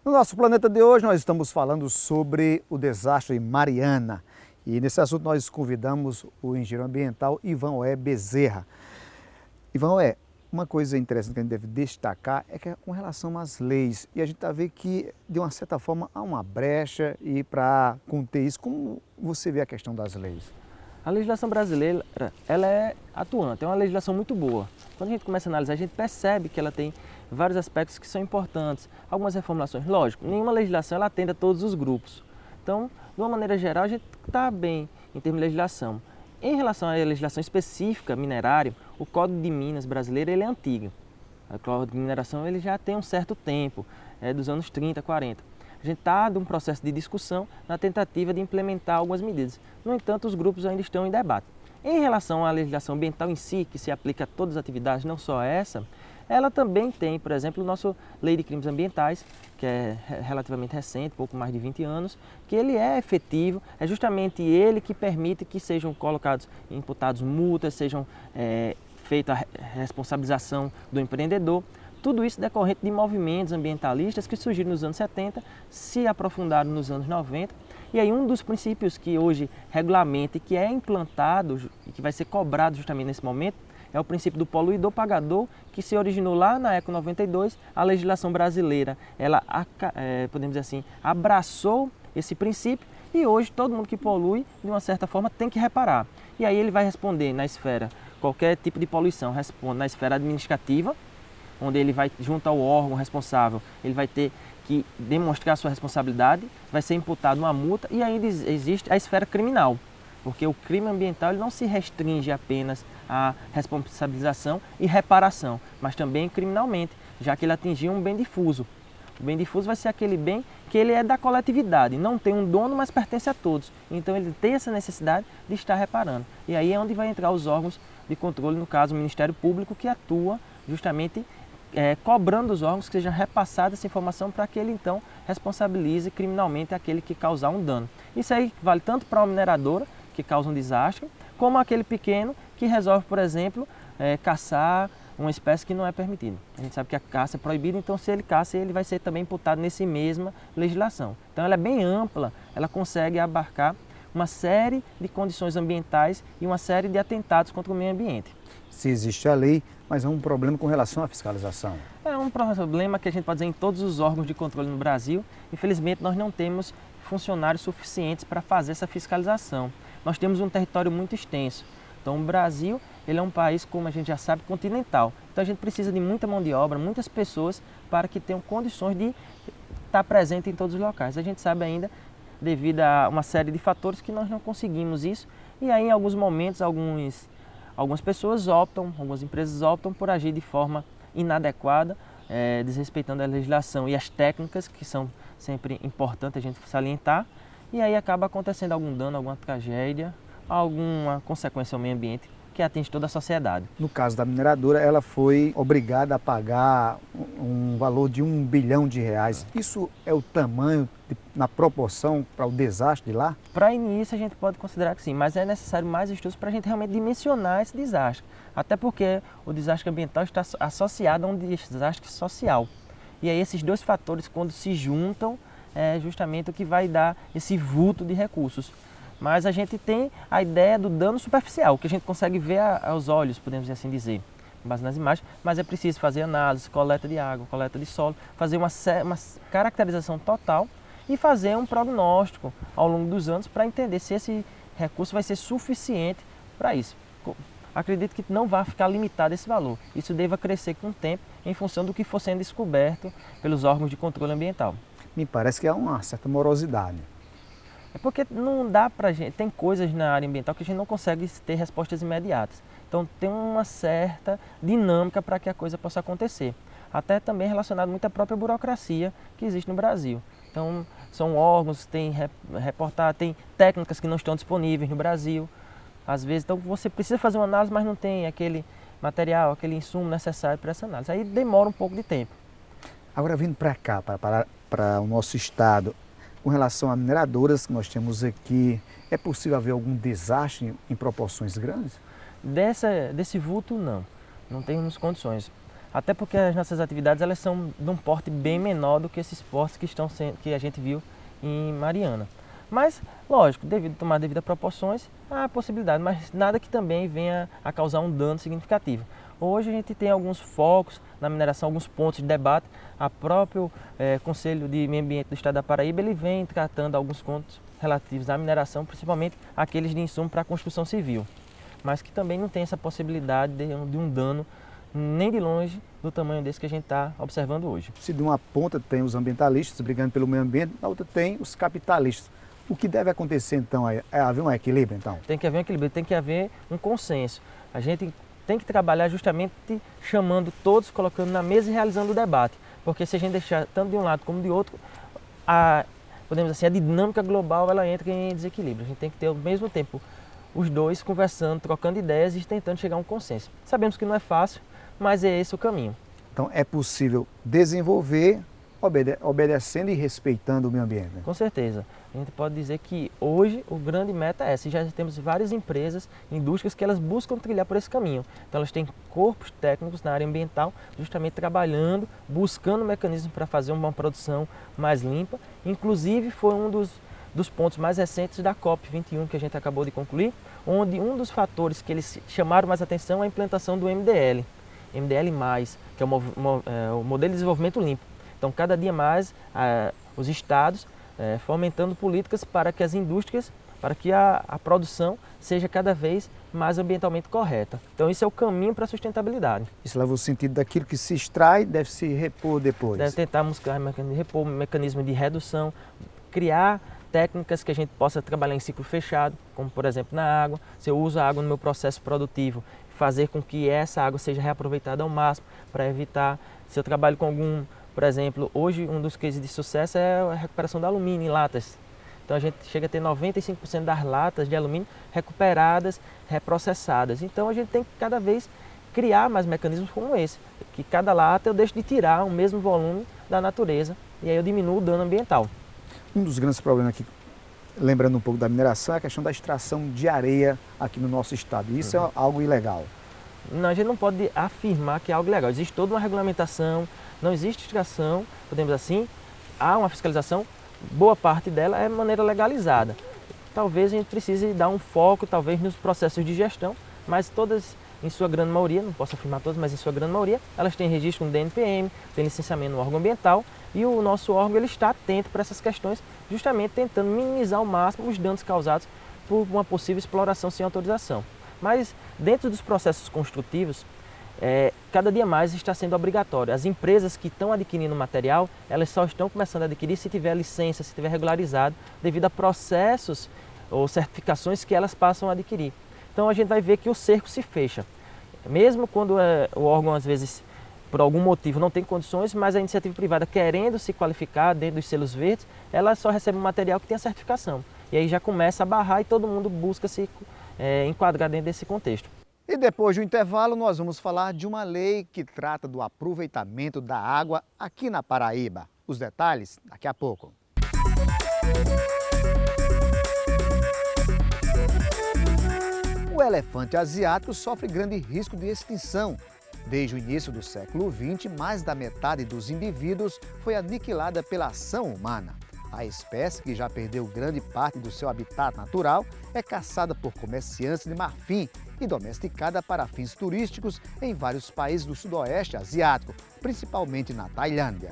No nosso planeta de hoje, nós estamos falando sobre o desastre em Mariana. E nesse assunto nós convidamos o engenheiro ambiental Ivan Bezerra. Ivan, uma coisa interessante que a gente deve destacar é que é com relação às leis. E a gente está vendo que, de uma certa forma, há uma brecha e para conter isso, como você vê a questão das leis? A legislação brasileira, ela é atuante, é uma legislação muito boa. Quando a gente começa a analisar, a gente percebe que ela tem vários aspectos que são importantes. Algumas reformulações, lógico, nenhuma legislação ela atende a todos os grupos. Então, de uma maneira geral, a gente está bem em termos de legislação. Em relação à legislação específica minerária, o Código de Minas brasileiro ele é antigo. O Código de Mineração ele já tem um certo tempo, é dos anos 30, 40. A gente está num processo de discussão na tentativa de implementar algumas medidas. No entanto, os grupos ainda estão em debate. Em relação à legislação ambiental em si, que se aplica a todas as atividades, não só essa, ela também tem, por exemplo, o nosso Lei de Crimes Ambientais, que é relativamente recente, pouco mais de 20 anos, que ele é efetivo, é justamente ele que permite que sejam colocados, imputados multas, sejam feita a responsabilização do empreendedor. Tudo isso decorrente de movimentos ambientalistas que surgiram nos anos 70, se aprofundaram nos anos 90. E aí um dos princípios que hoje regulamenta e que é implantado e que vai ser cobrado justamente nesse momento é o princípio do poluidor pagador, que se originou lá na ECO 92. A legislação brasileira, ela, podemos dizer assim, abraçou esse princípio e hoje todo mundo que polui, de uma certa forma, tem que reparar. E aí ele vai responder na esfera, qualquer tipo de poluição, responde na esfera administrativa, onde ele vai, junto ao órgão responsável, ele vai ter que demonstrar a sua responsabilidade, vai ser imputado uma multa e ainda existe a esfera criminal, porque o crime ambiental ele não se restringe apenas à responsabilização e reparação, mas também criminalmente, já que ele atingiu um bem difuso. O bem difuso vai ser aquele bem que ele é da coletividade, não tem um dono, mas pertence a todos. Então ele tem essa necessidade de estar reparando. E aí é onde vai entrar os órgãos de controle, no caso o Ministério Público, que atua justamente cobrando os órgãos que sejam repassadas essa informação para que ele então responsabilize criminalmente aquele que causar um dano. Isso aí vale tanto para uma mineradora, que causa um desastre, como aquele pequeno que resolve, por exemplo, caçar uma espécie que não é permitida. A gente sabe que a caça é proibida, então se ele caça, ele vai ser também imputado nessa mesma legislação. Então ela é bem ampla, ela consegue abarcar uma série de condições ambientais e uma série de atentados contra o meio ambiente. Se existe a lei, mas é um problema com relação à fiscalização. É um problema que a gente pode dizer em todos os órgãos de controle no Brasil. Infelizmente, nós não temos funcionários suficientes para fazer essa fiscalização. Nós temos um território muito extenso. Então, o Brasil ele é um país, como a gente já sabe, continental. Então, a gente precisa de muita mão de obra, muitas pessoas para que tenham condições de estar presente em todos os locais. A gente sabe ainda, devido a uma série de fatores, que nós não conseguimos isso. E aí, em alguns momentos, algumas pessoas optam, algumas empresas optam por agir de forma inadequada, desrespeitando a legislação e as técnicas, que são sempre importantes a gente salientar, e aí acaba acontecendo algum dano, alguma tragédia, alguma consequência ao meio ambiente que atinge toda a sociedade. No caso da mineradora, ela foi obrigada a pagar um valor de R$1 bilhão. Isso é o tamanho, na proporção, para o desastre de lá? Para início, a gente pode considerar que sim, mas é necessário mais estudos para a gente realmente dimensionar esse desastre. Até porque o desastre ambiental está associado a um desastre social. E aí esses dois fatores, quando se juntam, é justamente o que vai dar esse vulto de recursos. Mas a gente tem a ideia do dano superficial, que a gente consegue ver aos olhos, podemos assim dizer, com base nas imagens, mas é preciso fazer análise, coleta de água, coleta de solo, fazer uma caracterização total e fazer um prognóstico ao longo dos anos para entender se esse recurso vai ser suficiente para isso. Acredito que não vai ficar limitado esse valor, isso deva crescer com o tempo em função do que for sendo descoberto pelos órgãos de controle ambiental. Me parece que há uma certa morosidade. É porque não dá pra gente, tem coisas na área ambiental que a gente não consegue ter respostas imediatas. Então tem uma certa dinâmica para que a coisa possa acontecer. Até também relacionado muito à própria burocracia que existe no Brasil. Então são órgãos, tem técnicas que não estão disponíveis no Brasil. Às vezes, então você precisa fazer uma análise, mas não tem aquele material, aquele insumo necessário para essa análise. Aí demora um pouco de tempo. Agora vindo para cá, para o nosso estado, com relação a mineradoras que nós temos aqui, é possível haver algum desastre em proporções grandes? Desse vulto, não temos condições. Até porque as nossas atividades elas são de um porte bem menor do que esses portes que a gente viu em Mariana. Mas, lógico, devido a tomar devidas proporções, há possibilidade, mas nada que também venha a causar um dano significativo. Hoje a gente tem alguns focos na mineração, alguns pontos de debate. A próprio Conselho de Meio Ambiente do Estado da Paraíba ele vem tratando alguns pontos relativos à mineração, principalmente aqueles de insumo para a construção civil, mas que também não tem essa possibilidade de um dano nem de longe do tamanho desse que a gente está observando hoje. Se de uma ponta tem os ambientalistas brigando pelo meio ambiente, na outra tem os capitalistas. O que deve acontecer então é haver um equilíbrio então? Tem que haver um equilíbrio, tem que haver um consenso. A gente tem que trabalhar justamente chamando todos, colocando na mesa e realizando o debate. Porque se a gente deixar tanto de um lado como de outro, podemos assim, a dinâmica global ela entra em desequilíbrio. A gente tem que ter ao mesmo tempo os dois conversando, trocando ideias e tentando chegar a um consenso. Sabemos que não é fácil, mas é esse o caminho. Então é possível desenvolver obedecendo e respeitando o meio ambiente, né? Com certeza. A gente pode dizer que hoje o grande meta é essa. Já temos várias empresas, indústrias que elas buscam trilhar por esse caminho. Então elas têm corpos técnicos na área ambiental justamente trabalhando, buscando mecanismos para fazer uma produção mais limpa. Inclusive foi um dos pontos mais recentes da COP21 que a gente acabou de concluir, onde um dos fatores que eles chamaram mais atenção é a implantação do MDL, que é o Modelo de Desenvolvimento Limpo. Então, cada dia mais, os estados fomentando políticas para que as indústrias, para que a produção seja cada vez mais ambientalmente correta. Então, isso é o caminho para a sustentabilidade. Isso leva o sentido daquilo que se extrai deve se repor depois. Deve tentar buscar mecanismo de repor, mecanismo de redução, criar técnicas que a gente possa trabalhar em ciclo fechado, como por exemplo na água. Se eu uso a água no meu processo produtivo, fazer com que essa água seja reaproveitada ao máximo para evitar, se eu trabalho com algum, por exemplo, hoje um dos cases de sucesso é a recuperação do alumínio em latas. Então a gente chega a ter 95% das latas de alumínio recuperadas, reprocessadas. Então a gente tem que cada vez criar mais mecanismos como esse, que cada lata eu deixo de tirar o mesmo volume da natureza e aí eu diminuo o dano ambiental. Um dos grandes problemas aqui, lembrando um pouco da mineração, é a questão da extração de areia aqui no nosso estado. Isso é algo ilegal. Não, a gente não pode afirmar que é algo ilegal. Existe toda uma regulamentação, não existe extração, podemos assim, há uma fiscalização, boa parte dela é de maneira legalizada. Talvez a gente precise dar um foco, talvez, nos processos de gestão, mas todas, em sua grande maioria, não posso afirmar todas, mas em sua grande maioria, elas têm registro no DNPM, têm licenciamento no órgão ambiental e o nosso órgão ele está atento para essas questões, justamente tentando minimizar ao máximo os danos causados por uma possível exploração sem autorização. Mas dentro dos processos construtivos, cada dia mais está sendo obrigatório. As empresas que estão adquirindo material, elas só estão começando a adquirir se tiver licença, se tiver regularizado, devido a processos ou certificações que elas passam a adquirir. Então a gente vai ver que o cerco se fecha. Mesmo quando o órgão, às vezes, por algum motivo não tem condições, mas a iniciativa privada querendo se qualificar dentro dos selos verdes, ela só recebe um material que tem a certificação. E aí já começa a barrar e todo mundo busca se enquadrar dentro desse contexto. E depois do intervalo, nós vamos falar de uma lei que trata do aproveitamento da água aqui na Paraíba. Os detalhes daqui a pouco. O elefante asiático sofre grande risco de extinção. Desde o início do século XX, mais da metade dos indivíduos foi aniquilada pela ação humana. A espécie, que já perdeu grande parte do seu habitat natural, é caçada por comerciantes de marfim e domesticada para fins turísticos em vários países do sudoeste asiático, principalmente na Tailândia.